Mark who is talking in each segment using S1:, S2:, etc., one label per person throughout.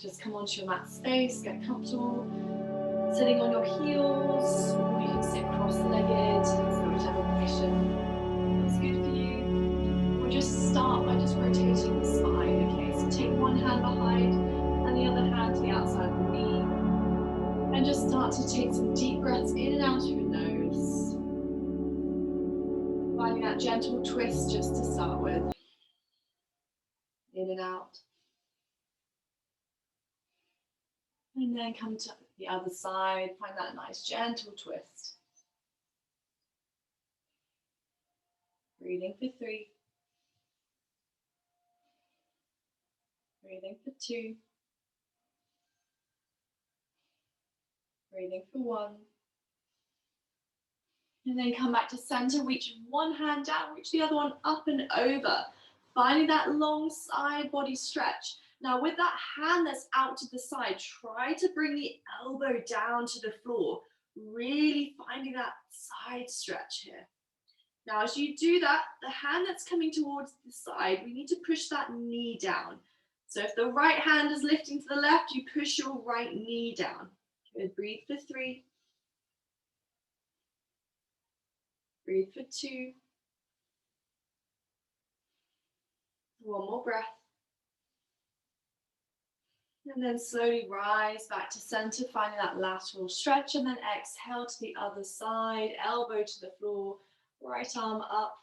S1: Just come onto your mat space, get comfortable, sitting on your heels, or you can sit cross-legged, so whichever position feels good for you. Or just start by just rotating the spine, okay? So take one hand behind and the other hand to the outside of the knee. And just start to take some deep breaths in and out of your nose. Finding that gentle twist just to start with. In and out. And then come to the other side. Find that nice gentle twist. Breathing for 3. Breathing for 2. Breathing for 1. And then come back to center. Reach one hand down, reach the other one up and over. Finding that long side body stretch. Now with that hand that's out to the side, try to bring the elbow down to the floor. Really finding that side stretch here. Now as you do that, the hand that's coming towards the side, we need to push that knee down. So if the right hand is lifting to the left, you push your right knee down. Good, breathe for 3. Breathe for 2. One more breath. And then slowly rise back to center, finding that lateral stretch, and then exhale to the other side, elbow to the floor, right arm up.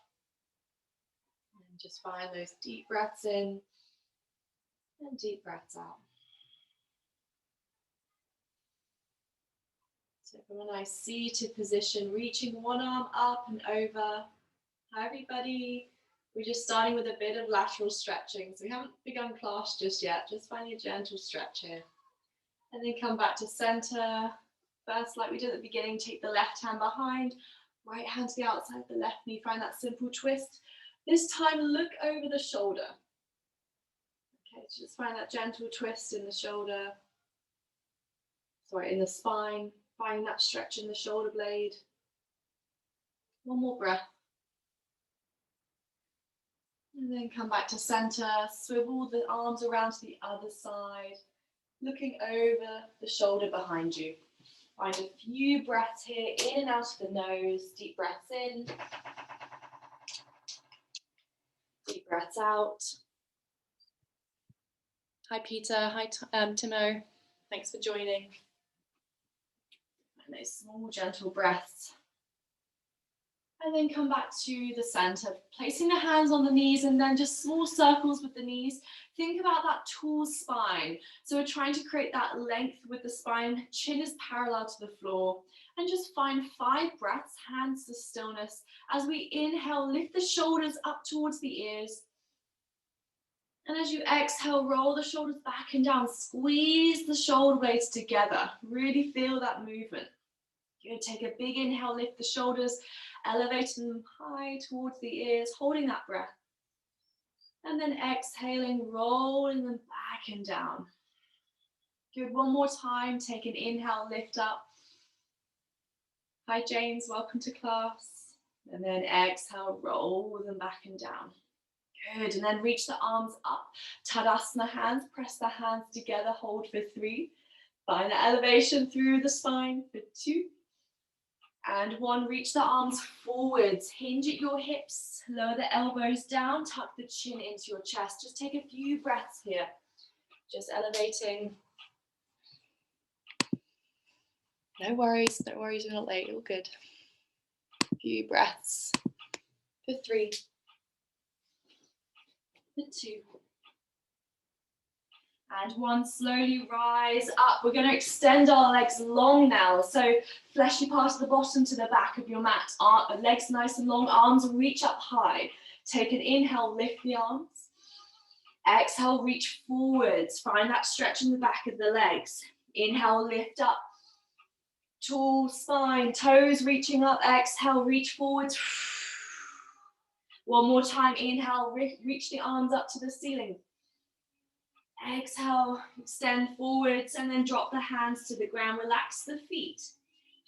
S1: And just find those deep breaths in and deep breaths out. So from a nice seated position, reaching one arm up and over. Hi everybody. We're just starting with a bit of lateral stretching. So we haven't begun class just yet, just finding a gentle stretch here. And then come back to center. First, like we did at the beginning, take the left hand behind, right hand to the outside of the left knee. Find that simple twist. This time, look over the shoulder. Okay, so just find that gentle twist in the shoulder. Sorry, in the spine. Find that stretch in the shoulder blade. One more breath. And then come back to center, swivel the arms around to the other side, looking over the shoulder behind you. Find a few breaths here, in and out of the nose, deep breaths in, deep breaths out. Hi Peter, hi Timo, thanks for joining. And those small gentle breaths. And then come back to the center, placing the hands on the knees and then just small circles with the knees. Think about that tall spine. So we're trying to create that length with the spine. Chin is parallel to the floor. And just find 5 breaths, hands to stillness. As we inhale, lift the shoulders up towards the ears. And as you exhale, roll the shoulders back and down. Squeeze the shoulder blades together. Really feel that movement. Good, take a big inhale, lift the shoulders. Elevating them high towards the ears, holding that breath. And then exhaling, rolling them back and down. Good, one more time. Take an inhale, lift up. Hi James, welcome to class. And then exhale, roll them back and down. Good, and then reach the arms up. Tadasana hands, press the hands together, hold for 3. Find the elevation through the spine for 2. And 1, reach the arms forwards, hinge at your hips, lower the elbows down, tuck the chin into your chest. Just take a few breaths here, just elevating. No worries, we're not late, all good. A few breaths for 3, for 2. And 1, slowly rise up. We're going to extend our legs long now. So fleshy part of the bottom to the back of your mat. Legs nice and long, arms reach up high. Take an inhale, lift the arms. Exhale, reach forwards. Find that stretch in the back of the legs. Inhale, lift up. Tall spine, toes reaching up. Exhale, reach forwards. One more time, inhale, reach the arms up to the ceiling. Exhale, extend forwards and then drop the hands to the ground. Relax the feet.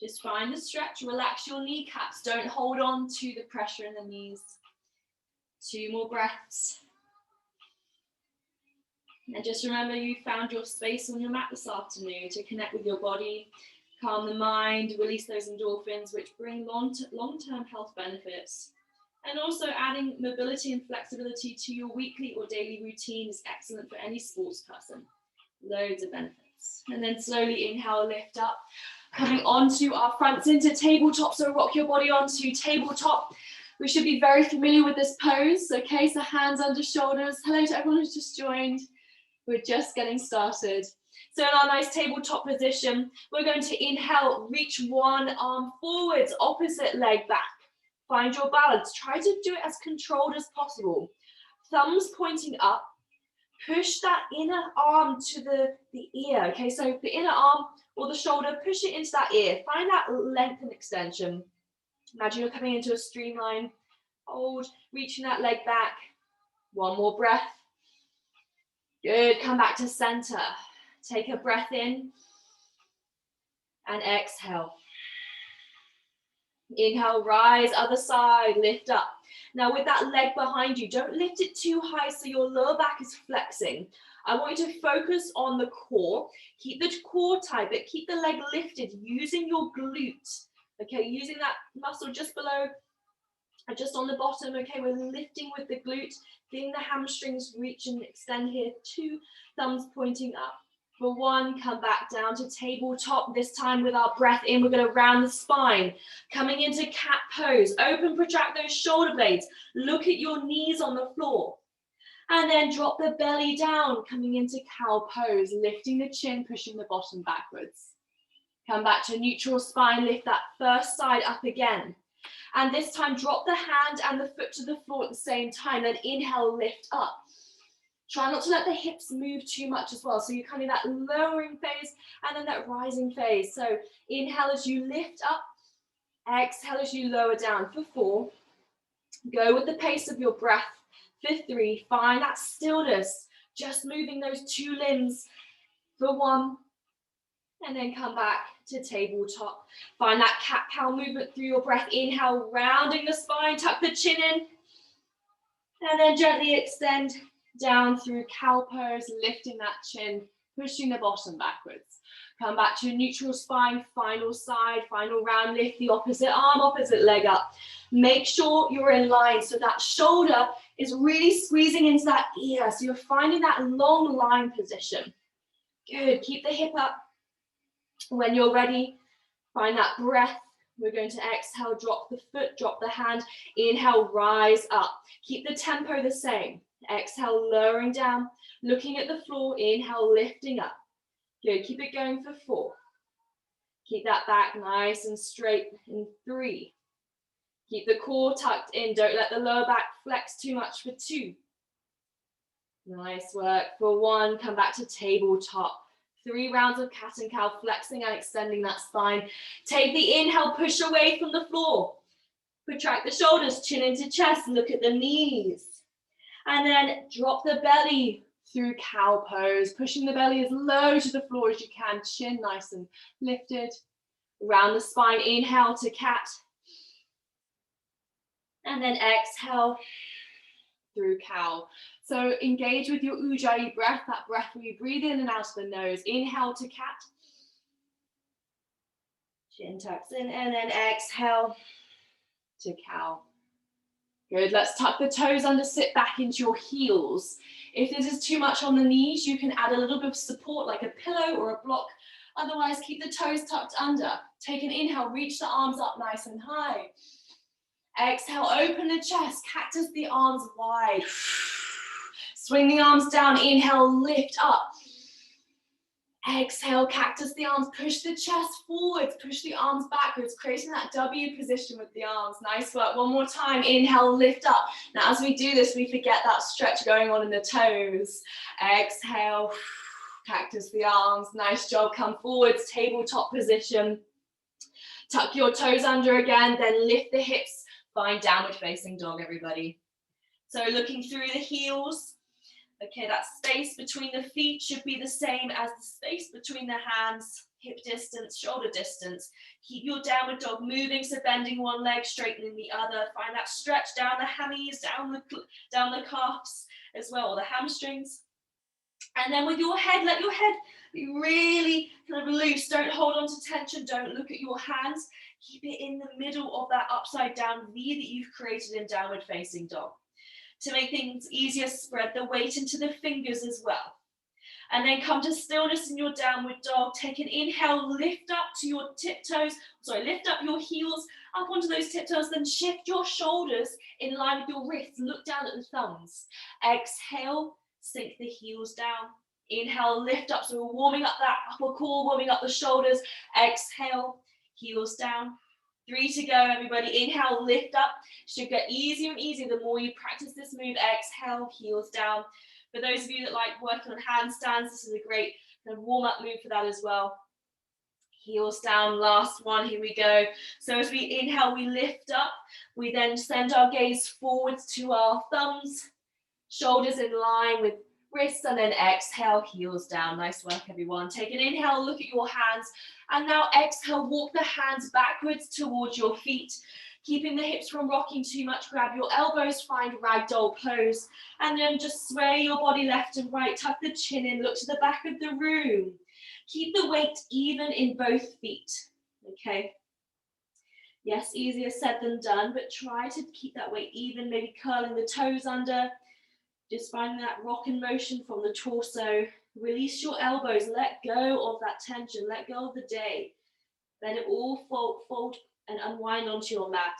S1: Just find the stretch. Relax your kneecaps. Don't hold on to the pressure in the knees. 2 more breaths. And just remember you found your space on your mat this afternoon to connect with your body, calm the mind, release those endorphins, which bring long-term health benefits. And also adding mobility and flexibility to your weekly or daily routine is excellent for any sports person. Loads of benefits. And then slowly inhale, lift up. Coming onto our fronts into tabletop, so rock your body onto tabletop. We should be very familiar with this pose, okay? So hands under shoulders. Hello to everyone who's just joined. We're just getting started. So in our nice tabletop position, we're going to inhale, reach one arm forwards, opposite leg back. Find your balance. Try to do it as controlled as possible. Thumbs pointing up. Push that inner arm to the ear, okay? So the inner arm or the shoulder, push it into that ear. Find that length and extension. Imagine you're coming into a streamline. Hold, reaching that leg back. One more breath. Good, come back to center. Take a breath in and exhale. Inhale, rise, other side, lift up. Now with that leg behind you, don't lift it too high so your lower back is flexing. I want you to focus on the core. Keep the core tight, but keep the leg lifted using your glute. Okay, using that muscle just below, just on the bottom. Okay, we're lifting with the glute, feeling the hamstrings reach and extend here. 2 thumbs pointing up. For 1, come back down to tabletop. This time with our breath in, we're going to round the spine. Coming into cat pose. Open, protract those shoulder blades. Look at your knees on the floor. And then drop the belly down, coming into cow pose. Lifting the chin, pushing the bottom backwards. Come back to neutral spine. Lift that first side up again. And this time, drop the hand and the foot to the floor at the same time. Then inhale, lift up. Try not to let the hips move too much as well. So you're kind of that lowering phase and then that rising phase. So inhale as you lift up, exhale as you lower down for 4. Go with the pace of your breath for 3. Find that stillness, just moving those 2 limbs for 1. And then come back to tabletop. Find that cat-cow movement through your breath. Inhale, rounding the spine, tuck the chin in. And then gently extend down through cow pose, lifting that chin, pushing the bottom backwards. Come back to neutral spine, final side, final round, lift the opposite arm, opposite leg up. Make sure you're in line so that shoulder is really squeezing into that ear. So you're finding that long line position. Good, keep the hip up. When you're ready, find that breath. We're going to exhale, drop the foot, drop the hand. Inhale, rise up. Keep the tempo the same. Exhale, lowering down, looking at the floor. Inhale, lifting up. Good, keep it going for 4. Keep that back nice and straight in 3. Keep the core tucked in. Don't let the lower back flex too much for 2. Nice work for 1. Come back to tabletop. 3 rounds of cat and cow, flexing and extending that spine. Take the inhale, push away from the floor. Protract the shoulders, chin into chest, look at the knees. And then drop the belly through cow pose, pushing the belly as low to the floor as you can, chin nice and lifted. Round the spine, inhale to cat. And then exhale through cow. So engage with your Ujjayi breath, that breath where you breathe in and out of the nose. Inhale to cat. Chin tucks in, and then exhale to cow. Good, let's tuck the toes under, sit back into your heels. If this is too much on the knees, you can add a little bit of support like a pillow or a block. Otherwise, keep the toes tucked under. Take an inhale, reach the arms up nice and high. Exhale, open the chest, cactus the arms wide. Swing the arms down, inhale, lift up. Exhale, cactus the arms, push the chest forwards, push the arms backwards, creating that W position with the arms. Nice work. One more time, inhale, lift up. Now as we do this, we forget that stretch going on in the toes. Exhale, cactus the arms. Nice job, come forwards, tabletop position. Tuck your toes under again, then lift the hips. Find downward facing dog, everybody. So looking through the heels. Okay, that space between the feet should be the same as the space between the hands, hip distance, shoulder distance. Keep your downward dog moving, so bending one leg, straightening the other. Find that stretch down the hammies, down the calves as well, or the hamstrings. And then with your head, let your head be really kind of loose. Don't hold on to tension. Don't look at your hands. Keep it in the middle of that upside down V that you've created in downward facing dog. To make things easier, spread the weight into the fingers as well. And then come to stillness in your downward dog. Take an inhale, lift up to your tiptoes. Lift up your heels up onto those tiptoes. Then shift your shoulders in line with your wrists. Look down at the thumbs. Exhale, sink the heels down. Inhale, lift up. So we're warming up that upper core, warming up the shoulders. Exhale, heels down. 3 to go, everybody. Inhale, lift up. Should get easier and easier the more you practice this move. Exhale, heels down. For those of you that like working on handstands, this is a great kind of warm-up move for that as well. Heels down, last one, here we go. So as we inhale, we lift up. We then send our gaze forwards to our thumbs, shoulders in line with wrists, and then exhale, heels down. Nice work, everyone. Take an inhale, look at your hands, and now exhale, walk the hands backwards towards your feet. Keeping the hips from rocking too much, grab your elbows, find Ragdoll Pose, and then just sway your body left and right, tuck the chin in, look to the back of the room. Keep the weight even in both feet, okay? Yes, easier said than done, but try to keep that weight even, maybe curling the toes under, just finding that rock and motion from the torso. Release your elbows, let go of that tension, let go of the day. Let it all fold and unwind onto your mat.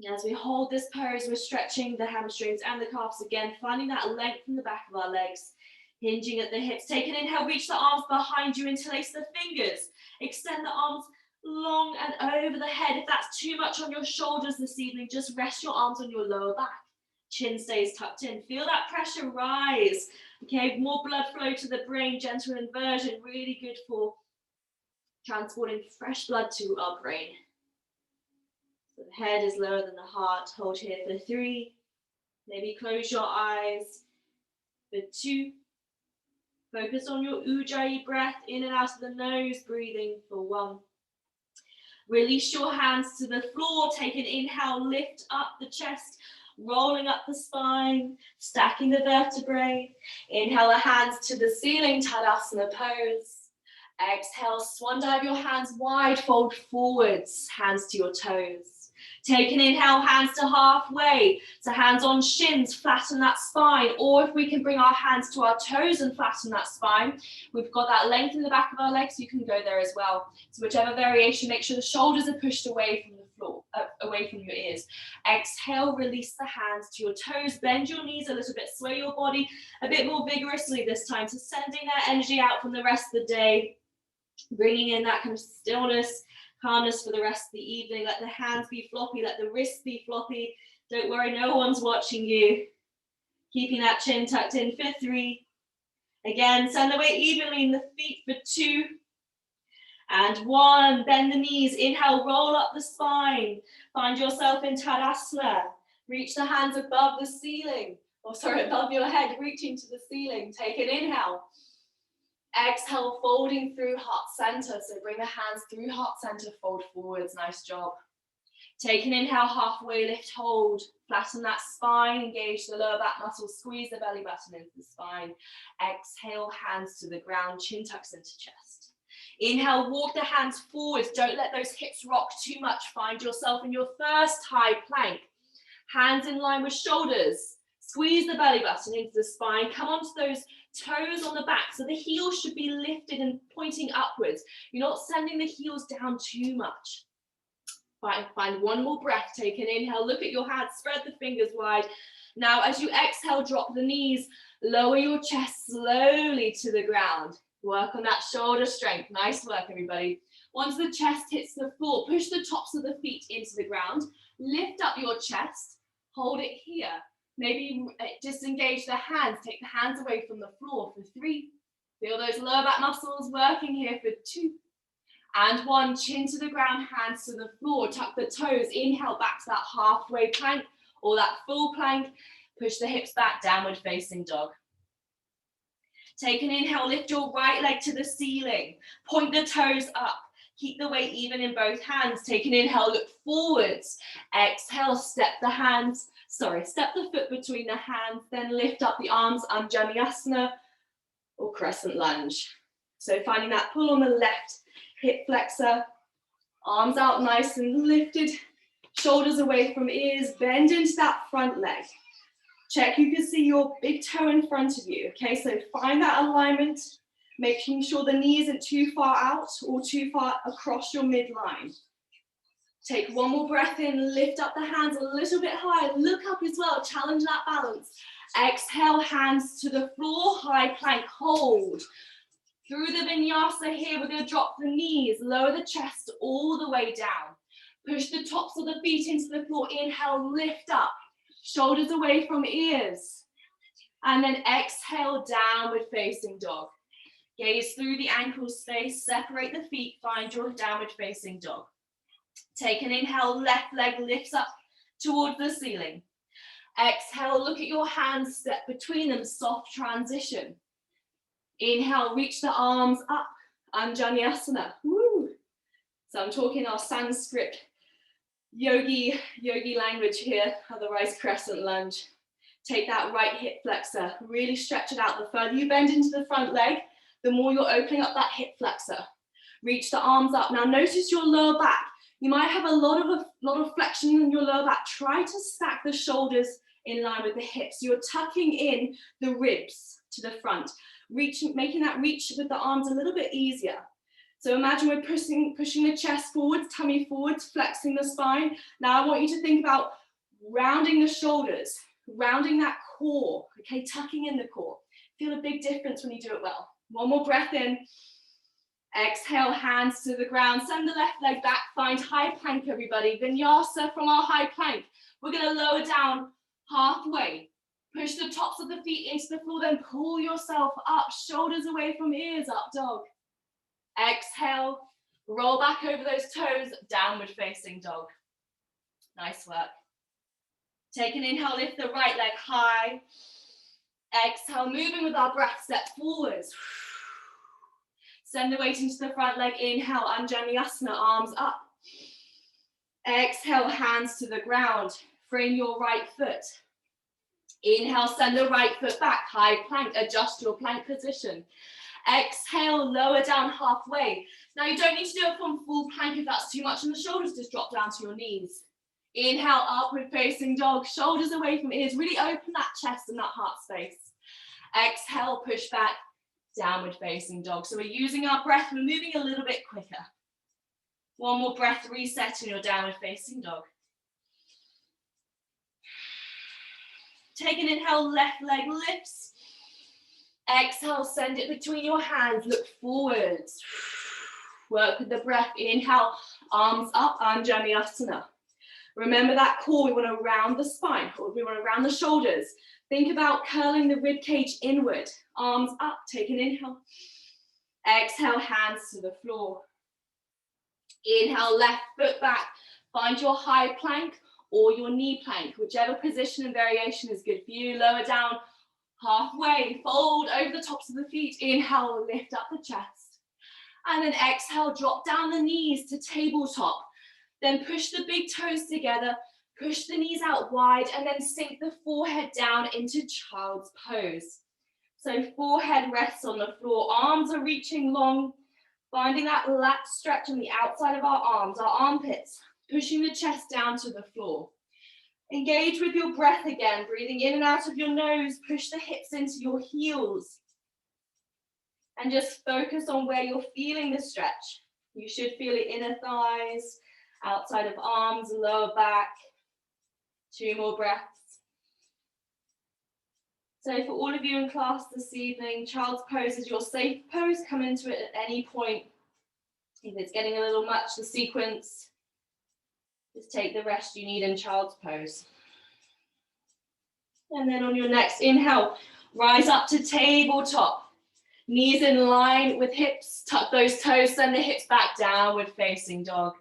S1: As we hold this pose, we're stretching the hamstrings and the calves again, finding that length in the back of our legs, hinging at the hips. Take an inhale, reach the arms behind you, interlace the fingers. Extend the arms long and over the head. If that's too much on your shoulders this evening, just rest your arms on your lower back. Chin stays tucked in. Feel that pressure rise. Okay, more blood flow to the brain, gentle inversion, really good for transporting fresh blood to our brain. So the head is lower than the heart. Hold here for 3. Maybe close your eyes for 2. Focus on your Ujjayi breath in and out of the nose, breathing for 1. Release your hands to the floor. Take an inhale, lift up the chest, rolling up the spine, stacking the vertebrae. Inhale the hands to the ceiling, Tadasana pose. Exhale, swan dive your hands wide, fold forwards, hands to your toes. Take an inhale, hands to halfway. So hands on shins, flatten that spine. Or if we can bring our hands to our toes and flatten that spine, we've got that length in the back of our legs, you can go there as well. So whichever variation, make sure the shoulders are pushed away from the floor, away from your ears. Exhale, release the hands to your toes, bend your knees a little bit, sway your body a bit more vigorously this time. So sending that energy out from the rest of the day, bringing in that kind of stillness, calmness for the rest of the evening. Let the hands be floppy, let the wrists be floppy. Don't worry, no one's watching you. Keeping that chin tucked in for 3. Again, send the weight evenly in the feet for 2. And 1, bend the knees. Inhale, roll up the spine. Find yourself in Tadasana. Reach the hands above the ceiling. Above your head, reaching to the ceiling. Take an inhale. Exhale, folding through heart center. So bring the hands through heart center, fold forwards. Nice job. Take an inhale, halfway lift, hold. Flatten that spine, engage the lower back muscles, squeeze the belly button into the spine. Exhale, hands to the ground, chin tucks into chest. Inhale, walk the hands forwards. Don't let those hips rock too much. Find yourself in your first high plank. Hands in line with shoulders. Squeeze the belly button into the spine. Come onto those toes on the back. So the heels should be lifted and pointing upwards. You're not sending the heels down too much. Find one more breath. Take an inhale. Look at your hands. Spread the fingers wide. Now, as you exhale, drop the knees. Lower your chest slowly to the ground. Work on that shoulder strength. Nice work, everybody. Once the chest hits the floor, push the tops of the feet into the ground. Lift up your chest. Hold it here. Maybe disengage the hands. Take the hands away from the floor for 3. Feel those lower back muscles working here for 2. And 1, chin to the ground, hands to the floor. Tuck the toes. Inhale back to that halfway plank or that full plank. Push the hips back, downward facing dog. Take an inhale, lift your right leg to the ceiling. Point the toes up. Keep the weight even in both hands. Take an inhale, look forwards. Exhale, step the foot between the hands, then lift up the arms, Anjaneyasana. or crescent lunge. So finding that pull on the left hip flexor, arms out nice and lifted, shoulders away from ears, bend into that front leg. Check you can see your big toe in front of you, okay? So find that alignment, making sure the knee isn't too far out or too far across your midline. Take one more breath in, lift up the hands a little bit higher, look up as well, challenge that balance. Exhale, hands to the floor, high plank, hold. Through the vinyasa here, we're going to drop the knees, lower the chest all the way down. Push the tops of the feet into the floor, inhale, lift up. Shoulders away from ears. And then exhale, downward facing dog. Gaze through the ankle space, separate the feet, find your downward facing dog. Take an inhale, left leg lifts up towards the ceiling. Exhale, look at your hands, step between them, soft transition. Inhale, reach the arms up, Anjaneyasana. Woo. So I'm talking our Sanskrit yogi language here, otherwise crescent lunge. Take that right hip flexor, really stretch it out. The further you bend into the front leg, the more you're opening up that hip flexor. Reach the arms up. Now notice your lower back. You might have a lot of flexion in your lower back. Try to stack the shoulders in line with the hips. You're tucking in the ribs to the front, making that reach with the arms a little bit easier. So imagine we're pushing the chest forwards, tummy forwards, flexing the spine. Now I want you to think about rounding the shoulders, rounding that core, okay, tucking in the core. Feel a big difference when you do it well. One more breath in. Exhale, hands to the ground. Send the left leg back. Find high plank, everybody. Vinyasa from our high plank. We're going to lower down halfway. Push the tops of the feet into the floor, then pull yourself up. Shoulders away from ears, up dog. Exhale, roll back over those toes, downward facing dog. Nice work. Take an inhale, lift the right leg high. Exhale, moving with our breath, step forwards. Send the weight into the front leg. Inhale, Anjaneyasana, arms up. Exhale, hands to the ground. Frame your right foot. Inhale, send the right foot back. High plank, adjust your plank position. Exhale, lower down halfway. Now you don't need to do it from full plank if that's too much, and the shoulders just drop down to your knees. Inhale, upward facing dog. Shoulders away from ears. Really open that chest and that heart space. Exhale, push back. Downward facing dog. So we're using our breath, we're moving a little bit quicker. One more breath, reset in your downward facing dog. Take an inhale, left leg lifts. Exhale, send it between your hands, look forwards. Work with the breath, inhale, arms up, Anjaneyasana. Remember that core, we want to round the spine, we want to round the shoulders. Think about curling the rib cage inward, arms up, take an inhale. Exhale, hands to the floor. Inhale, left foot back. Find your high plank or your knee plank, whichever position and variation is good for you. Lower down halfway, fold over the tops of the feet. Inhale, lift up the chest. And then exhale, drop down the knees to tabletop. Then push the big toes together. Push the knees out wide and then sink the forehead down into child's pose. So forehead rests on the floor, arms are reaching long, finding that lat stretch on the outside of our arms, our armpits, pushing the chest down to the floor. Engage with your breath again, breathing in and out of your nose, push the hips into your heels. And just focus on where you're feeling the stretch. You should feel it inner thighs, outside of arms, lower back. 2 more breaths. So for all of you in class this evening, child's pose is your safe pose. Come into it at any point. If it's getting a little much, the sequence, just take the rest you need in child's pose. And then on your next inhale, rise up to tabletop. Knees in line with hips, tuck those toes, send the hips back, downward facing dog.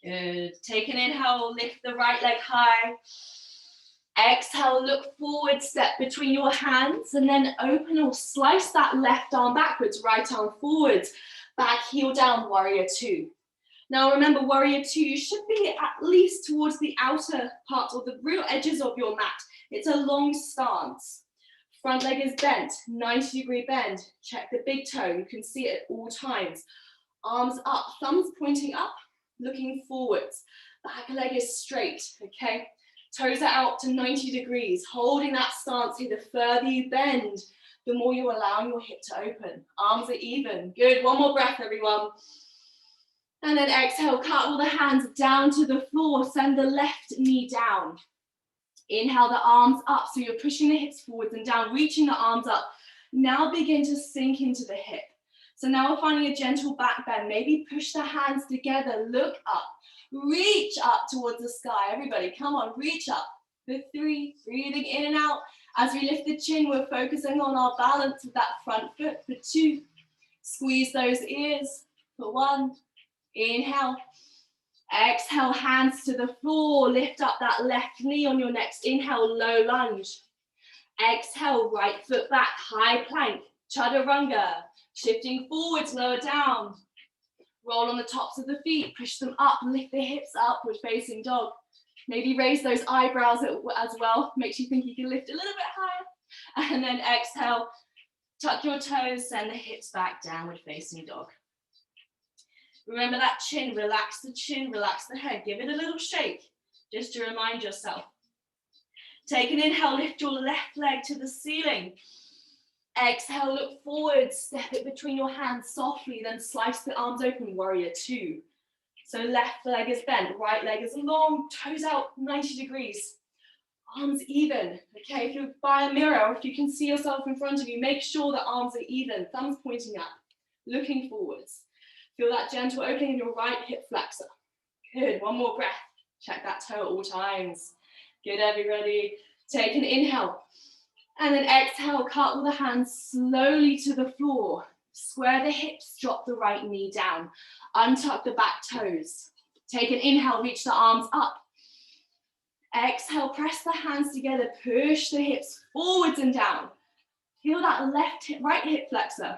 S1: Good. Take an inhale, lift the right leg high. Exhale, look forward, step between your hands, and then open or slice that left arm backwards, right arm forwards, back heel down, warrior 2. Now remember, warrior 2, you should be at least towards the outer part or the real edges of your mat. It's a long stance. Front leg is bent, 90-degree bend. Check the big toe, you can see it at all times. Arms up, thumbs pointing up, looking forwards. Back leg is straight, okay? Toes are out to 90 degrees, holding that stance here. The further you bend, the more you're allowing your hip to open. Arms are even. Good, one more breath, everyone. And then exhale, cartwheel the hands down to the floor. Send the left knee down. Inhale the arms up, so you're pushing the hips forwards and down, reaching the arms up. Now begin to sink into the hip. So now we're finding a gentle back bend. Maybe push the hands together, look up, reach up towards the sky. Everybody, come on, reach up. For 3, breathing in and out. As we lift the chin, we're focusing on our balance with that front foot. For 2, squeeze those ears. For 1, inhale. Exhale, hands to the floor. Lift up that left knee on your next inhale, low lunge. Exhale, right foot back, high plank, chaturanga. Shifting forwards, lower down. Roll on the tops of the feet, push them up, lift the hips upward, facing dog. Maybe raise those eyebrows as well. Makes you think you can lift a little bit higher. And then exhale, tuck your toes, send the hips back, downward facing dog. Remember that chin, relax the head. Give it a little shake, just to remind yourself. Take an inhale, lift your left leg to the ceiling. Exhale, look forward, step it between your hands softly, then slice the arms open, warrior 2. So left leg is bent, right leg is long, toes out 90 degrees. Arms even, okay? If you're by a mirror, if you can see yourself in front of you, make sure the arms are even, thumbs pointing up, looking forwards. Feel that gentle opening in your right hip flexor. Good, one more breath. Check that toe at all times. Good, everybody. Take an inhale. And then exhale, cartwheel the hands slowly to the floor. Square the hips, drop the right knee down. Untuck the back toes. Take an inhale, reach the arms up. Exhale, press the hands together, push the hips forwards and down. Feel that left hip, right hip flexor.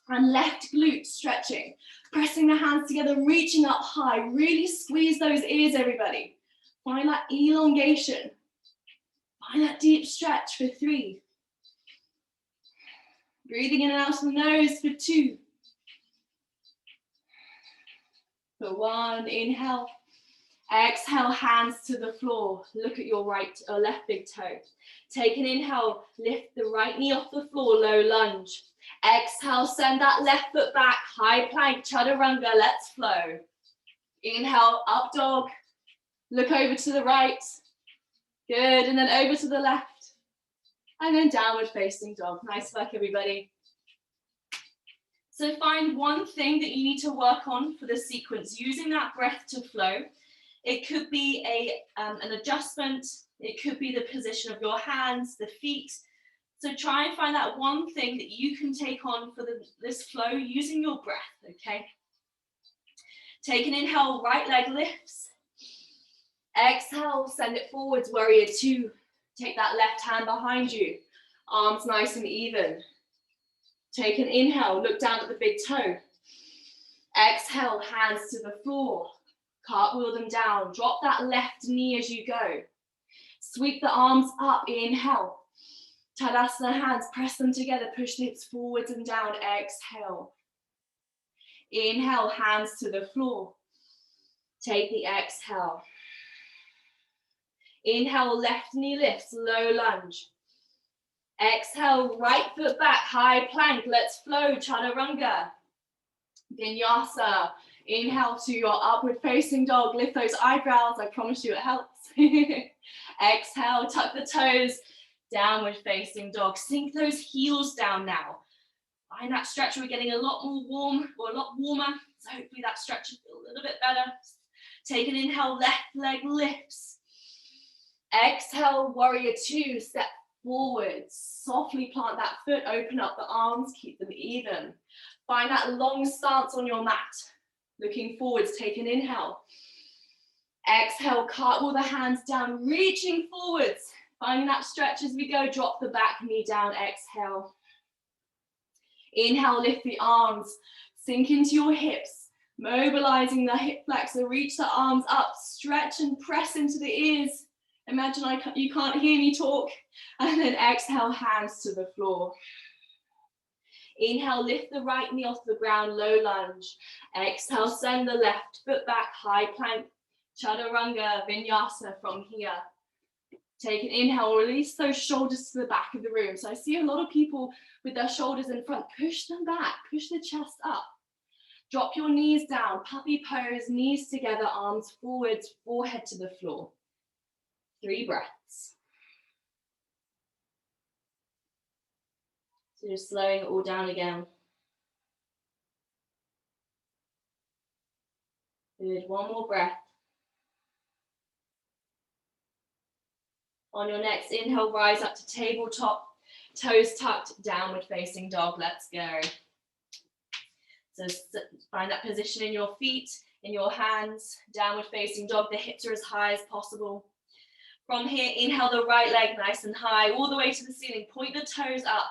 S1: And left glute stretching. Pressing the hands together, reaching up high. Really squeeze those ears, everybody. Find that elongation. Find that deep stretch for 3. Breathing in and out of the nose for 2. For 1, inhale. Exhale, hands to the floor. Look at your right or left big toe. Take an inhale, lift the right knee off the floor, low lunge. Exhale, send that left foot back, high plank, chaturanga, let's flow. Inhale, up dog. Look over to the right. Good, and then over to the left. And then downward facing dog. Nice work, everybody. So find one thing that you need to work on for the sequence, using that breath to flow. It could be an adjustment. It could be the position of your hands, the feet. So try and find that one thing that you can take on for this flow using your breath, okay? Take an inhale, right leg lifts. Exhale, send it forwards, warrior 2. Take that left hand behind you. Arms nice and even. Take an inhale, look down at the big toe. Exhale, hands to the floor. Cartwheel them down. Drop that left knee as you go. Sweep the arms up, inhale. Tadasana hands, press them together, push the hips forwards and down, exhale. Inhale, hands to the floor. Take the exhale. Inhale, left knee lifts, low lunge. Exhale, right foot back, high plank, let's flow, chaturanga. Vinyasa. Inhale to your upward facing dog, lift those eyebrows, I promise you it helps. Exhale, tuck the toes, downward facing dog. Sink those heels down now. Find that stretch, we're getting a lot more warm or a lot warmer, so hopefully that stretch will feel a little bit better. Take an inhale, left leg lifts. Exhale, warrior 2, step forward. Softly plant that foot, open up the arms, keep them even. Find that long stance on your mat. Looking forwards, take an inhale. Exhale, cartwheel the hands down, reaching forwards. Finding that stretch as we go, drop the back knee down, exhale. Inhale, lift the arms, sink into your hips, mobilizing the hip flexor, reach the arms up, stretch and press into the ears. Imagine you can't hear me talk. And then exhale, hands to the floor. Inhale, lift the right knee off the ground, low lunge. Exhale, send the left foot back, high plank, chaturanga, vinyasa from here. Take an inhale, release those shoulders to the back of the room. So I see a lot of people with their shoulders in front, push them back, push the chest up. Drop your knees down, puppy pose, knees together, arms forwards, forehead to the floor. 3 breaths. So just slowing it all down again. Good, one more breath. On your next inhale, rise up to tabletop, toes tucked, downward facing dog. Let's go. So find that position in your feet, in your hands, downward facing dog. The hips are as high as possible. From here, inhale the right leg nice and high, all the way to the ceiling. Point the toes up.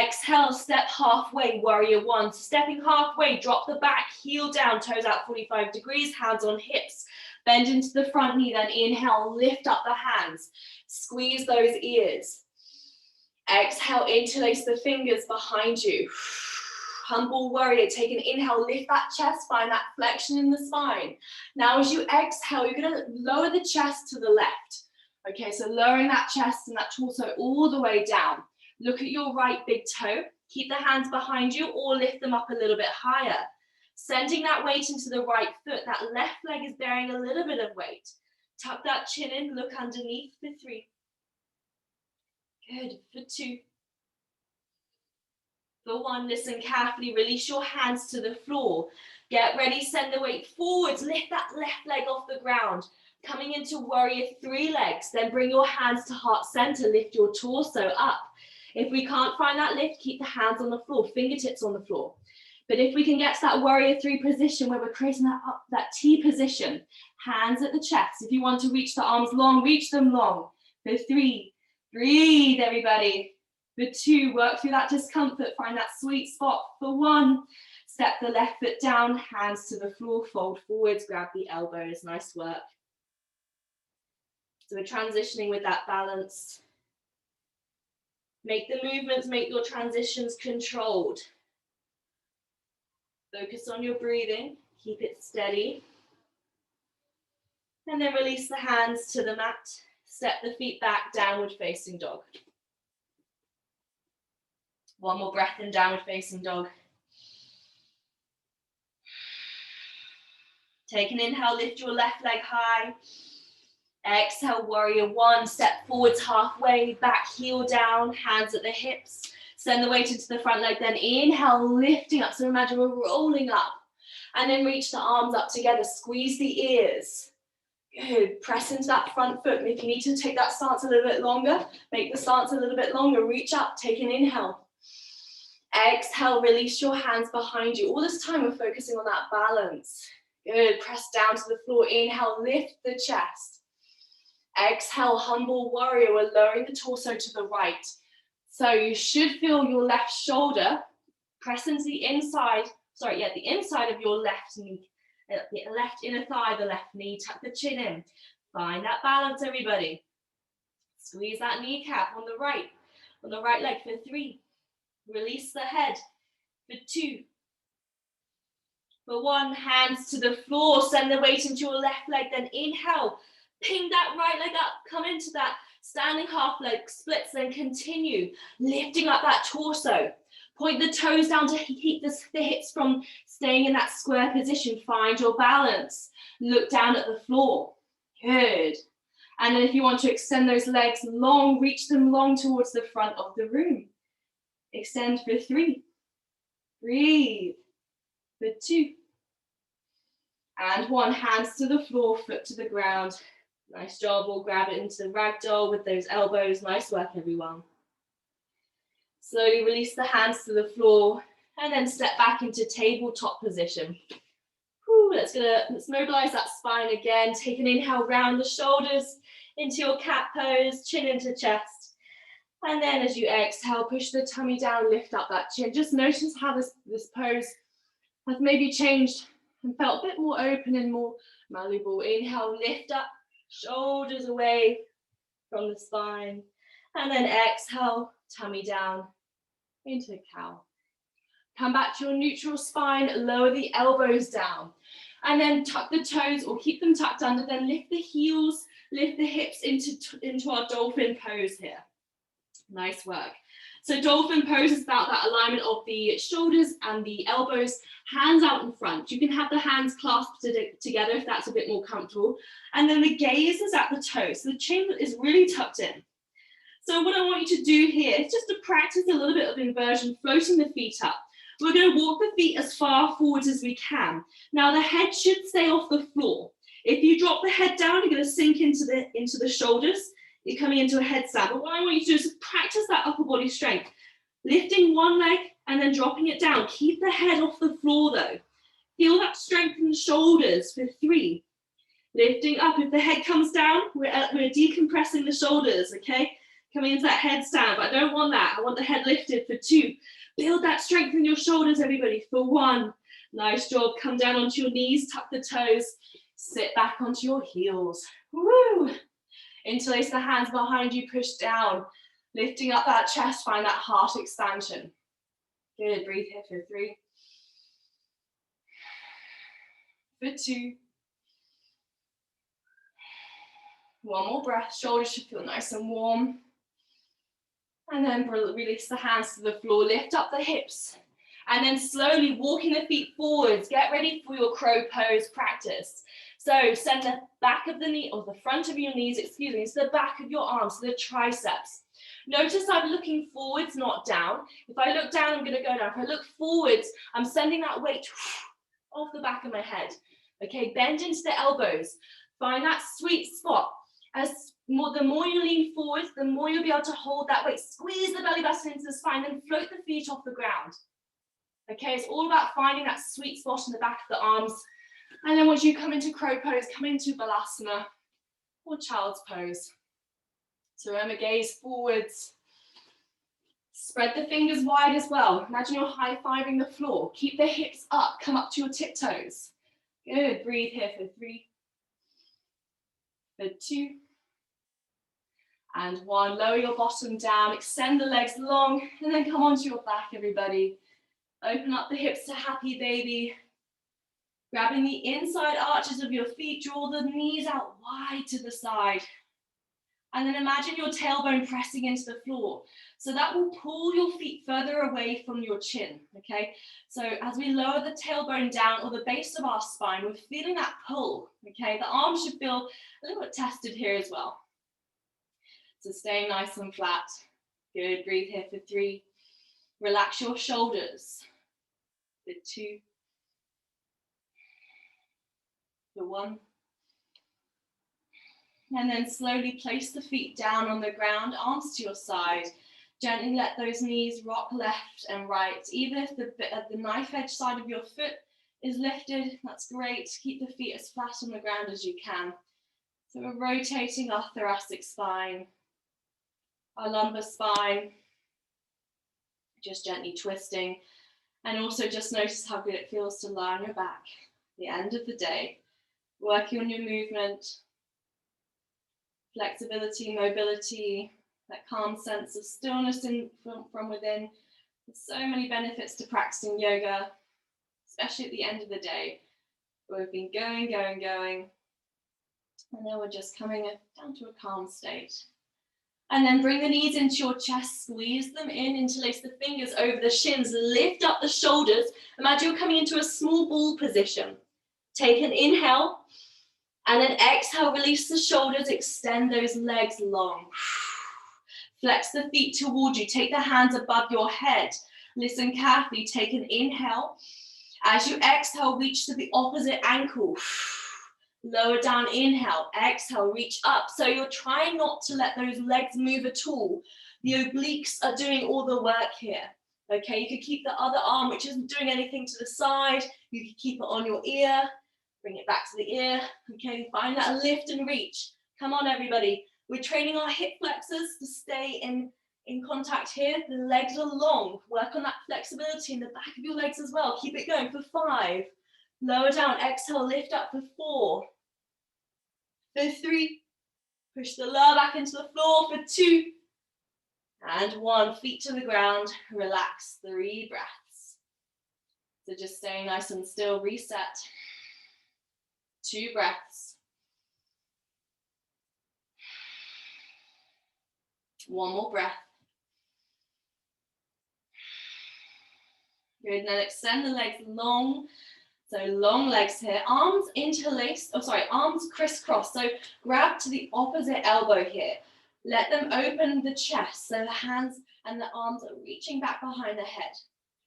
S1: Exhale, step halfway, warrior 1. Stepping halfway, drop the back, heel down, toes out 45 degrees, hands on hips. Bend into the front knee, then inhale, lift up the hands. Squeeze those ears. Exhale, interlace the fingers behind you. Humble warrior, take an inhale, lift that chest, find that flexion in the spine. Now as you exhale, you're gonna lower the chest to the left. Okay, so lowering that chest and that torso all the way down. Look at your right big toe. Keep the hands behind you or lift them up a little bit higher. Sending that weight into the right foot. That left leg is bearing a little bit of weight. Tuck that chin in, look underneath for 3. Good, for 2. For 1, listen carefully, release your hands to the floor. Get ready, send the weight forwards, lift that left leg off the ground. Coming into warrior 3 legs, then bring your hands to heart center, lift your torso up. If we can't find that lift, keep the hands on the floor, fingertips on the floor. But if we can get to that warrior 3 position where we're creating that T position, hands at the chest. If you want to reach the arms long, reach them long. For 3, breathe everybody. For 2, work through that discomfort, find that sweet spot. For 1, step the left foot down, hands to the floor, fold forwards, grab the elbows, nice work. So we're transitioning with that balance. Make the movements, make your transitions controlled. Focus on your breathing, keep it steady. And then release the hands to the mat. Step the feet back, downward facing dog. 1 more breath in downward facing dog. Take an inhale, lift your left leg high. Exhale, warrior 1, step forwards halfway, back heel down, hands at the hips. Send the weight into the front leg, then inhale, lifting up. So imagine we're rolling up. And then reach the arms up together, squeeze the ears. Good, press into that front foot. And if you need to take that stance a little bit longer, make the stance a little bit longer. Reach up, take an inhale. Exhale, release your hands behind you. All this time we're focusing on that balance. Good, press down to the floor. Inhale, lift the chest. Exhale, humble warrior. We're lowering the torso to the right. So you should feel your left shoulder press into the inside, the inside of your left knee, the left inner thigh, the left knee, tuck the chin in. Find that balance, everybody. Squeeze that kneecap on the right leg for 3. Release the head for 2. For 1, hands to the floor, send the weight into your left leg, then inhale. Ping that right leg up, come into that standing half leg splits, then continue lifting up that torso. Point the toes down to keep the hips from staying in that square position. Find your balance. Look down at the floor. Good. And then if you want to extend those legs long, reach them long towards the front of the room. Extend for 3. Breathe. For 2. And 1, hands to the floor, foot to the ground. Nice job, we'll grab it into the ragdoll with those elbows. Nice work, everyone. Slowly release the hands to the floor and then step back into tabletop position. Whew, let's mobilize that spine again. Take an inhale, round the shoulders into your cat pose, chin into chest. And then as you exhale, push the tummy down, lift up that chin. Just notice how this pose has maybe changed and felt a bit more open and more malleable. Inhale, lift up. Shoulders away from the spine. And then exhale, tummy down into a cow. Come back to your neutral spine, lower the elbows down. And then tuck the toes or keep them tucked under, then lift the heels, lift the hips into our dolphin pose here. Nice work. So dolphin pose is about that alignment of the shoulders and the elbows, hands out in front. You can have the hands clasped together if that's a bit more comfortable. And then the gaze is at the toes. So the chin is really tucked in. So what I want you to do here is just to practice a little bit of inversion, floating the feet up. We're going to walk the feet as far forwards as we can. Now the head should stay off the floor. If you drop the head down, you're going to sink into the shoulders. You're coming into a headstand. But what I want you to do is practice that upper body strength. Lifting one leg and then dropping it down. Keep the head off the floor though. Feel that strength in the shoulders for 3. Lifting up. If the head comes down, we're decompressing the shoulders, okay? Coming into that headstand, but I don't want that. I want the head lifted for 2. Build that strength in your shoulders, everybody, for 1. Nice job. Come down onto your knees, tuck the toes, sit back onto your heels. Woo! Interlace the hands behind you, push down. Lifting up that chest, find that heart expansion. Good, breathe here for 3. For 2. 1 more breath, shoulders should feel nice and warm. And then release the hands to the floor, lift up the hips. And then slowly walking the feet forwards. Get ready for your crow pose practice. So send the back of the knee, or the front of your knees, excuse me, to the back of your arms, to the triceps. Notice I'm looking forwards, not down. If I look down, I'm going to go down. If I look forwards, I'm sending that weight off the back of my head. Okay, bend into the elbows. Find that sweet spot. The more you lean forward, the more you'll be able to hold that weight. Squeeze the belly button into the spine, then float the feet off the ground. Okay, it's all about finding that sweet spot in the back of the arms. And then once you come into crow pose, come into balasana or child's pose. So remember, gaze forwards. Spread the fingers wide as well. Imagine you're high-fiving the floor. Keep the hips up, come up to your tiptoes. Good, breathe here for 3. For 2. And 1, lower your bottom down, extend the legs long, and then come onto your back, everybody. Open up the hips to happy baby. Grabbing the inside arches of your feet, draw the knees out wide to the side. And then imagine your tailbone pressing into the floor. So that will pull your feet further away from your chin, okay? So as we lower the tailbone down, or the base of our spine, we're feeling that pull, okay? The arms should feel a little bit tested here as well. So staying nice and flat. Good, breathe here for 3. Relax your shoulders. For 2. For 1. And then slowly place the feet down on the ground, arms to your side. Gently let those knees rock left and right. Even if the knife edge side of your foot is lifted, that's great. Keep the feet as flat on the ground as you can. So we're rotating our thoracic spine, our lumbar spine, just gently twisting. And also just notice how good it feels to lie on your back at the end of the day. Working on your movement, flexibility, mobility, that calm sense of stillness from within. There's so many benefits to practicing yoga, especially at the end of the day. We've been going, and then we're just coming down to a calm state. And then bring the knees into your chest, squeeze them in, interlace the fingers over the shins, lift up the shoulders. Imagine you're coming into a small ball position. Take an inhale, and then exhale, release the shoulders, extend those legs long. Flex the feet towards you, take the hands above your head. Listen carefully, take an inhale. As you exhale, reach to the opposite ankle. Lower down, inhale, exhale, reach up. So you're trying not to let those legs move at all. The obliques are doing all the work here. Okay, you could keep the other arm, which isn't doing anything, to the side. You could keep it on your ear. Bring it back to the ear. Okay, find that lift and reach. Come on, everybody. We're training our hip flexors to stay in contact here. The legs are long. Work on that flexibility in the back of your legs as well. Keep it going for 5. Lower down, exhale, lift up for 4. For 3. Push the lower back into the floor for 2 and 1. Feet to the ground, relax, 3 breaths. So just staying nice and still, reset. 2 breaths. 1 more breath. Good, and then extend the legs long. So long legs here, arms interlaced, arms crisscross. So grab to the opposite elbow here. Let them open the chest, so the hands and the arms are reaching back behind the head.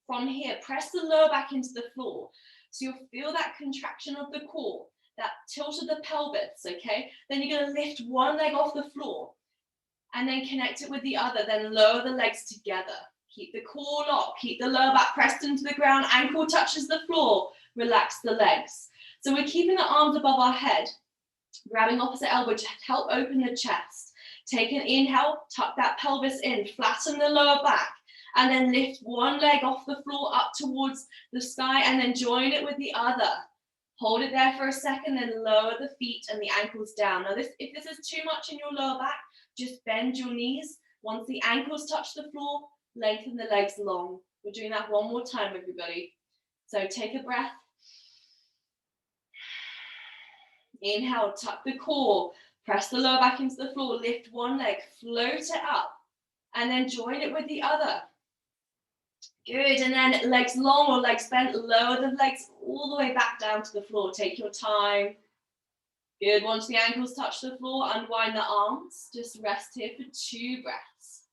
S1: From here, press the lower back into the floor. So you'll feel that contraction of the core, that tilt of the pelvis, okay? Then you're gonna lift one leg off the floor and then connect it with the other, then lower the legs together. Keep the core locked, keep the lower back pressed into the ground, ankle touches the floor, relax the legs. So we're keeping the arms above our head, grabbing opposite elbow to help open the chest. Take an inhale, tuck that pelvis in, flatten the lower back, and then lift one leg off the floor up towards the sky and then join it with the other. Hold it there for a second, then lower the feet and the ankles down. Now if this is too much in your lower back, just bend your knees. Once the ankles touch the floor, lengthen the legs long. We're doing that one more time, everybody. So take a breath. Inhale, tuck the core, press the lower back into the floor, lift one leg, float it up, and then join it with the other. Good, and then legs long or legs bent, lower the legs all the way back down to the floor. Take your time. Good, once the ankles touch the floor, unwind the arms. Just rest here for 2 breaths.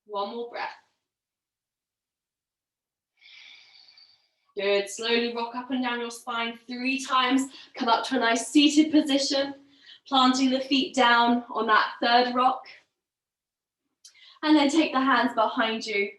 S1: 1 more breath. Good, slowly rock up and down your spine 3 times. Come up to a nice seated position, planting the feet down on that 3rd rock. And then take the hands behind you.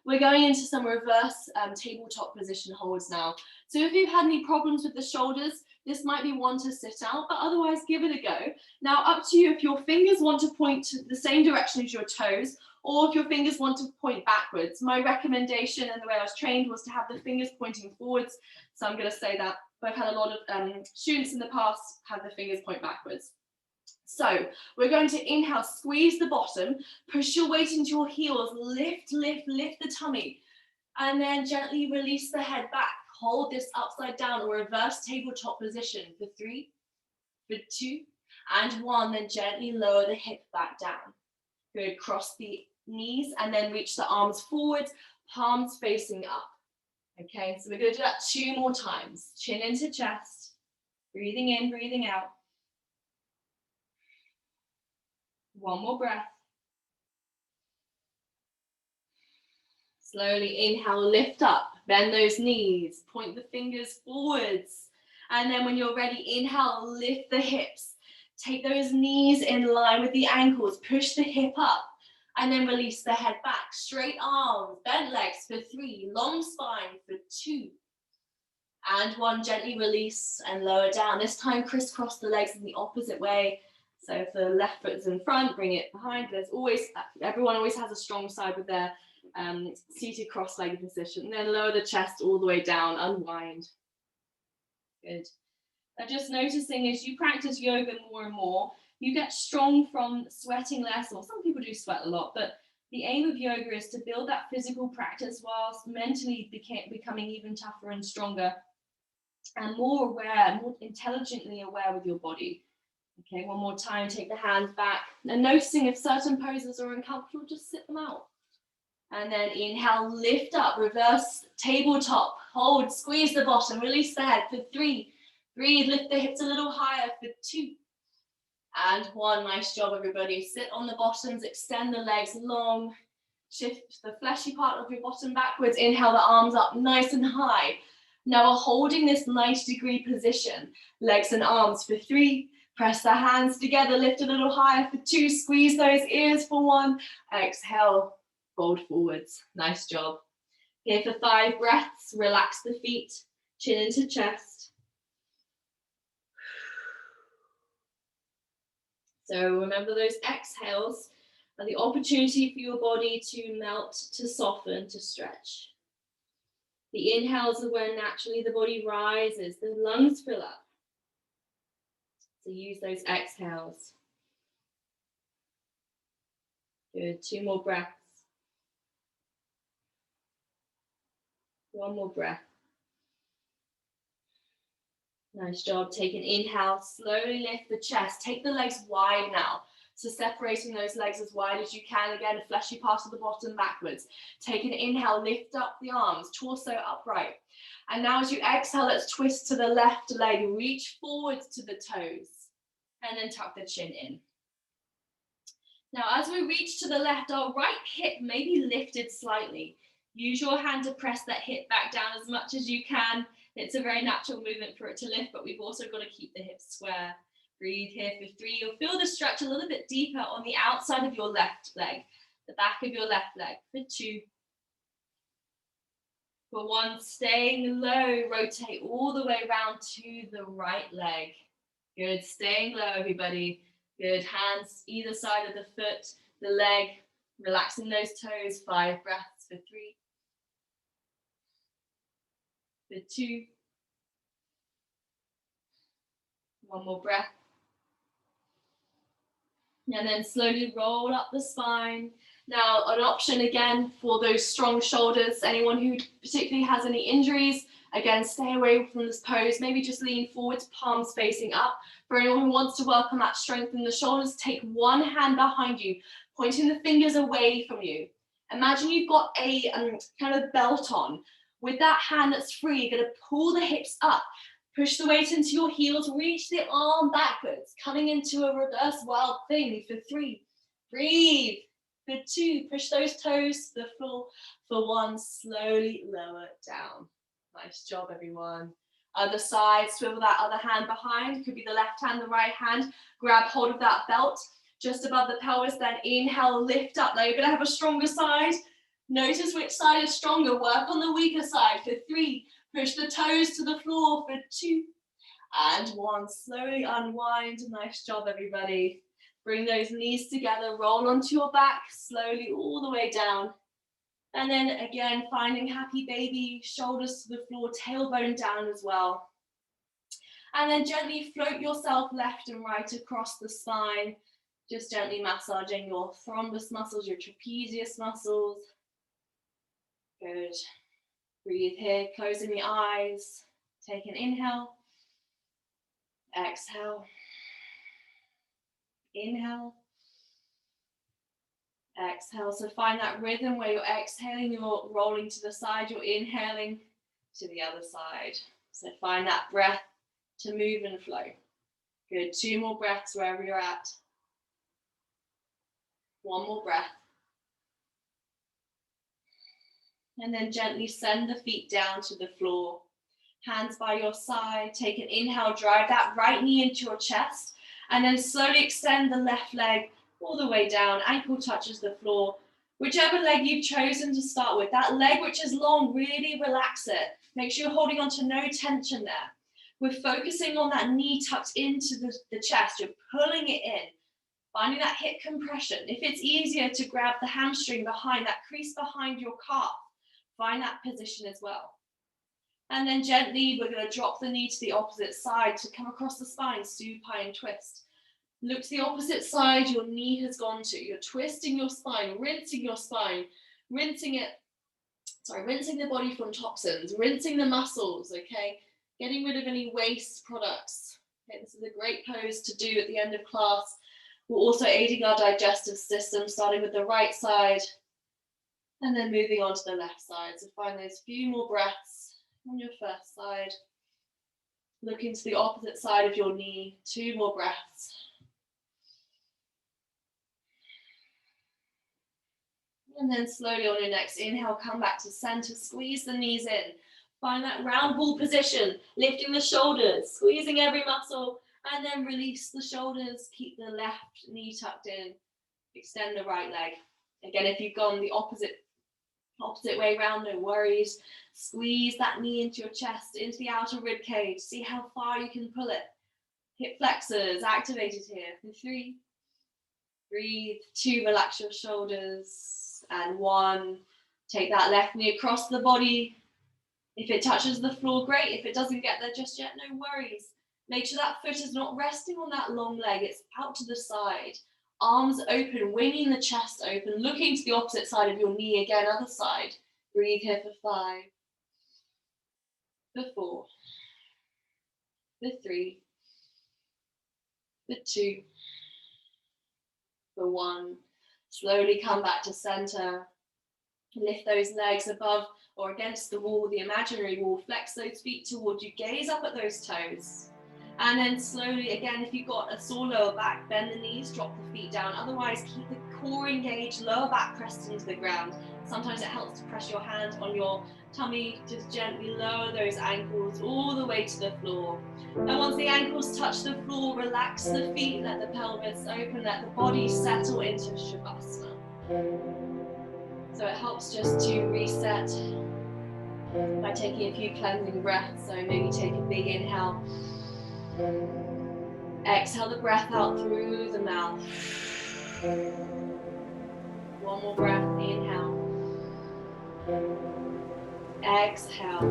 S1: We're going into some reverse tabletop position holds now. So if you've had any problems with the shoulders, this might be one to sit out, but otherwise give it a go. Now up to you if your fingers want to point to the same direction as your toes, or if your fingers want to point backwards. My recommendation and the way I was trained was to have the fingers pointing forwards. So I'm going to say that. But I've had a lot of students in the past have the fingers point backwards. So we're going to inhale, squeeze the bottom, push your weight into your heels, lift, lift, lift the tummy, and then gently release the head back. Hold this upside down or reverse tabletop position for 3, for 2, and 1. Then gently lower the hip back down. Good, cross the knees and then reach the arms forwards, palms facing up. Okay, so we're going to do that 2 more times. Chin into chest, breathing in, breathing out. 1 more breath. Slowly inhale, lift up, bend those knees, point the fingers forwards. And then when you're ready, inhale, lift the hips. Take those knees in line with the ankles, push the hip up, and then release the head back. Straight arms, bent legs for 3, long spine for 2. And 1, gently release and lower down. This time crisscross the legs in the opposite way. So if the left foot is in front, bring it behind. There's always, everyone always has a strong side with their seated cross-legged position. And then lower the chest all the way down, unwind. Good. Now just noticing as you practice yoga more and more, you get strong from sweating less, or some people do sweat a lot, but the aim of yoga is to build that physical practice whilst mentally becoming even tougher and stronger and more aware, more intelligently aware with your body. Okay, 1 more time, take the hands back. And noticing if certain poses are uncomfortable, just sit them out. And then inhale, lift up, reverse tabletop, hold, squeeze the bottom, release the head for 3. Breathe, lift the hips a little higher for 2. And 1, nice job everybody. Sit on the bottoms, extend the legs long, shift the fleshy part of your bottom backwards, inhale the arms up nice and high. Now we're holding this 90-degree position, legs and arms for 3, press the hands together, lift a little higher for 2, squeeze those ears for 1, exhale, fold forwards, nice job. Here for 5 breaths, relax the feet, chin into chest. So remember those exhales are the opportunity for your body to melt, to soften, to stretch. The inhales are where naturally the body rises, the lungs fill up. So use those exhales. Good, 2 more breaths. One more breath. Nice job. Take an inhale, slowly lift the chest. Take the legs wide now. So separating those legs as wide as you can. Again, a fleshy part of the bottom backwards. Take an inhale, lift up the arms, torso upright. And now as you exhale, let's twist to the left leg. Reach forwards to the toes. And then tuck the chin in. Now as we reach to the left, our right hip may be lifted slightly. Use your hand to press that hip back down as much as you can. It's a very natural movement for it to lift, but we've also got to keep the hips square. Breathe here for 3. You'll feel the stretch a little bit deeper on the outside of your left leg, the back of your left leg. For 2. For 1, staying low, rotate all the way around to the right leg. Good, staying low, everybody. Good, hands either side of the foot, the leg, relaxing those toes. 5 breaths for 3. For 2. 1 more breath. And then slowly roll up the spine. Now, an option again for those strong shoulders, anyone who particularly has any injuries, again, stay away from this pose. Maybe just lean forwards, palms facing up. For anyone who wants to work on that strength in the shoulders, take one hand behind you, pointing the fingers away from you. Imagine you've got a kind of belt on. With that hand that's free, you're going to pull the hips up. Push the weight into your heels, reach the arm backwards, coming into a reverse wild thing for 3. Breathe. For 2, push those toes to the floor. For 1, slowly lower down. Nice job, everyone. Other side, swivel that other hand behind. Could be the left hand, the right hand. Grab hold of that belt just above the pelvis, then inhale, lift up. Now you're going to have a stronger side. Notice which side is stronger. Work on the weaker side for 3. Push the toes to the floor for 2 and 1. Slowly unwind. Nice job, everybody. Bring those knees together. Roll onto your back. Slowly all the way down. And then again, finding happy baby. Shoulders to the floor. Tailbone down as well. And then gently float yourself left and right across the spine. Just gently massaging your thrombus muscles, your trapezius muscles. Good. Breathe here, closing the eyes. Take an inhale. Exhale. Inhale. Exhale. So find that rhythm where you're exhaling, you're rolling to the side, you're inhaling to the other side. So find that breath to move and flow. Good. 2 more breaths wherever you're at. 1 more breath. And then gently send the feet down to the floor. Hands by your side. Take an inhale, drive that right knee into your chest. And then slowly extend the left leg all the way down. Ankle touches the floor. Whichever leg you've chosen to start with. That leg which is long, really relax it. Make sure you're holding on to no tension there. We're focusing on that knee tucked into the chest. You're pulling it in. Finding that hip compression. If it's easier to grab the hamstring behind, that crease behind your calf, find that position as well. And then gently, we're going to drop the knee to the opposite side to come across the spine, supine twist. Look to the opposite side your knee has gone to. You're twisting your spine, rinsing your spine, rinsing the body from toxins, rinsing the muscles, okay? Getting rid of any waste products. Okay, this is a great pose to do at the end of class. We're also aiding our digestive system, starting with the right side and then moving on to the left side. So find those few more breaths on your first side. Looking to the opposite side of your knee. 2 more breaths. And then slowly on your next inhale, come back to center, squeeze the knees in. Find that round ball position, lifting the shoulders, squeezing every muscle, and then release the shoulders, keep the left knee tucked in, extend the right leg. Again, if you've gone the opposite way around, no worries. Squeeze that knee into your chest, into the outer rib cage. See how far you can pull it. Hip flexors activated here for 3. Breathe. 2, relax your shoulders. And 1, take that left knee across the body. If it touches the floor, great. If it doesn't get there just yet, no worries. Make sure that foot is not resting on that long leg, it's out to the side. Arms open, winging the chest open, looking to the opposite side of your knee again, other side. Breathe here for 5, for 4, for 3, for 2, for 1. Slowly come back to center. Lift those legs above or against the wall, the imaginary wall. Flex those feet towards you. Gaze up at those toes. And then slowly, again, if you've got a sore lower back, bend the knees, drop the feet down. Otherwise, keep the core engaged, lower back pressed into the ground. Sometimes it helps to press your hand on your tummy. Just gently lower those ankles all the way to the floor. And once the ankles touch the floor, relax the feet, let the pelvis open, let the body settle into Shavasana. So it helps just to reset by taking a few cleansing breaths. So maybe take a big inhale. Exhale the breath out through the mouth. One more breath, inhale. Exhale.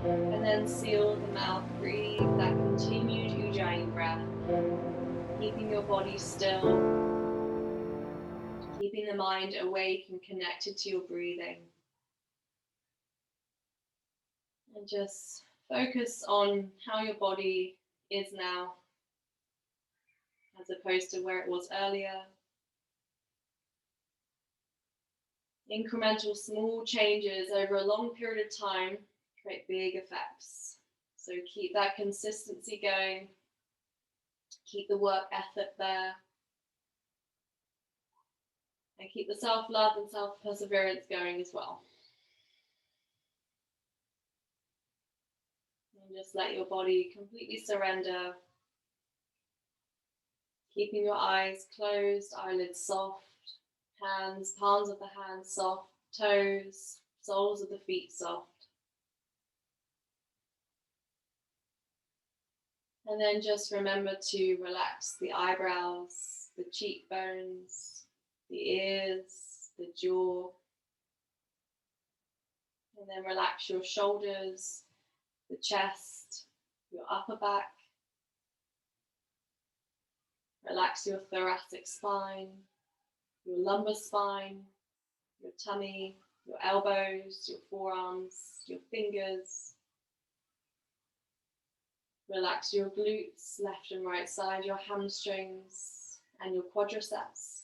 S1: And then seal the mouth. Breathe that continued Ujjayi breath. Keeping your body still. Keeping the mind awake and connected to your breathing. And just focus on how your body is now, as opposed to where it was earlier. Incremental small changes over a long period of time create big effects. So keep that consistency going. Keep the work ethic there. And keep the self-love and self-perseverance going as well. And just let your body completely surrender. Keeping your eyes closed, eyelids soft, hands, palms of the hands soft, toes, soles of the feet soft. And then just remember to relax the eyebrows, the cheekbones, the ears, the jaw. And then relax your shoulders, the chest, your upper back. Relax your thoracic spine, your lumbar spine, your tummy, your elbows, your forearms, your fingers. Relax your glutes, left and right side, your hamstrings and your quadriceps.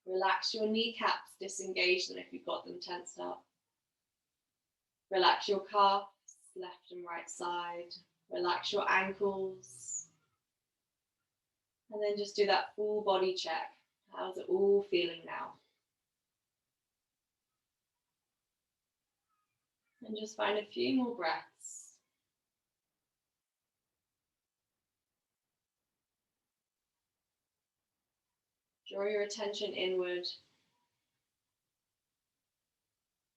S1: Relax your kneecaps, disengage them if you've got them tensed up. Relax your calves, left and right side. Relax your ankles. And then just do that full body check. How's it all feeling now? And just find a few more breaths. Draw your attention inward.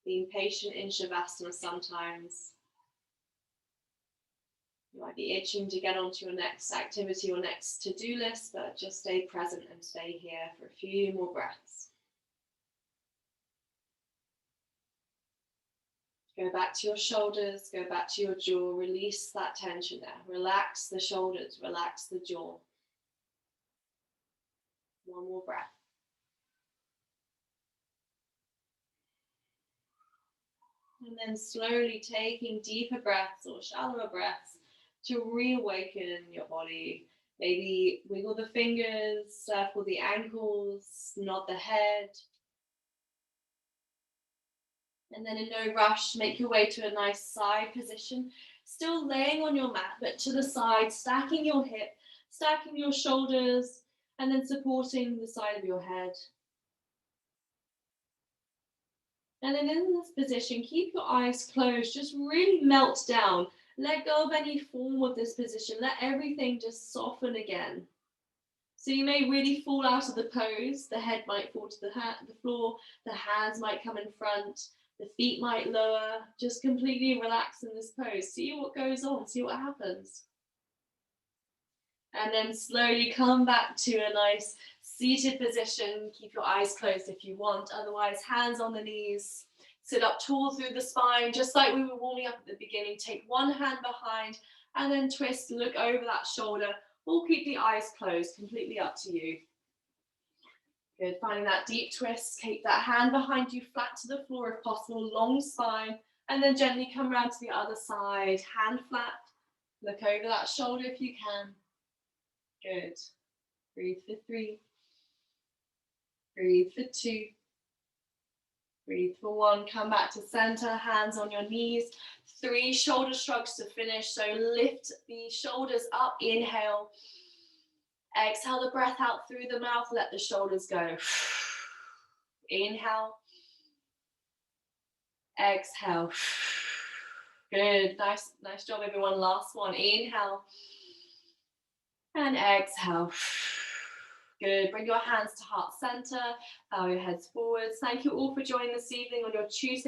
S1: Being patient in Shavasana sometimes. You might be itching to get onto your next activity or next to-do list, but just stay present and stay here for a few more breaths. Go back to your shoulders, go back to your jaw, release that tension there. Relax the shoulders, relax the jaw. One more breath. And then slowly taking deeper breaths or shallower breaths to reawaken your body. Maybe wiggle the fingers, circle the ankles, nod the head. And then in no rush, make your way to a nice side position. Still laying on your mat, but to the side, stacking your hip, stacking your shoulders, and then supporting the side of your head. And then in this position, keep your eyes closed, just really melt down. Let go of any form of this position. Let everything just soften again. So you may really fall out of the pose. The head might fall to the floor. The hands might come in front. The feet might lower. Just completely relax in this pose. See what goes on. See what happens. And then slowly come back to a nice seated position. Keep your eyes closed if you want. Otherwise, hands on the knees. Sit up tall through the spine, just like we were warming up at the beginning. Take one hand behind and then twist, look over that shoulder, or keep the eyes closed, completely up to you. Good, finding that deep twist, keep that hand behind you, flat to the floor if possible, long spine, and then gently come around to the other side, hand flat, look over that shoulder if you can. Good, breathe for 3, breathe for 2, breathe for 1, come back to center, hands on your knees, 3 shoulder shrugs to finish, so lift the shoulders up, inhale, exhale the breath out through the mouth, let the shoulders go. Inhale, exhale. Good, nice job everyone. Last one, inhale and exhale. Good, bring your hands to heart center, bow your heads forwards. Thank you all for joining this evening on your Tuesday.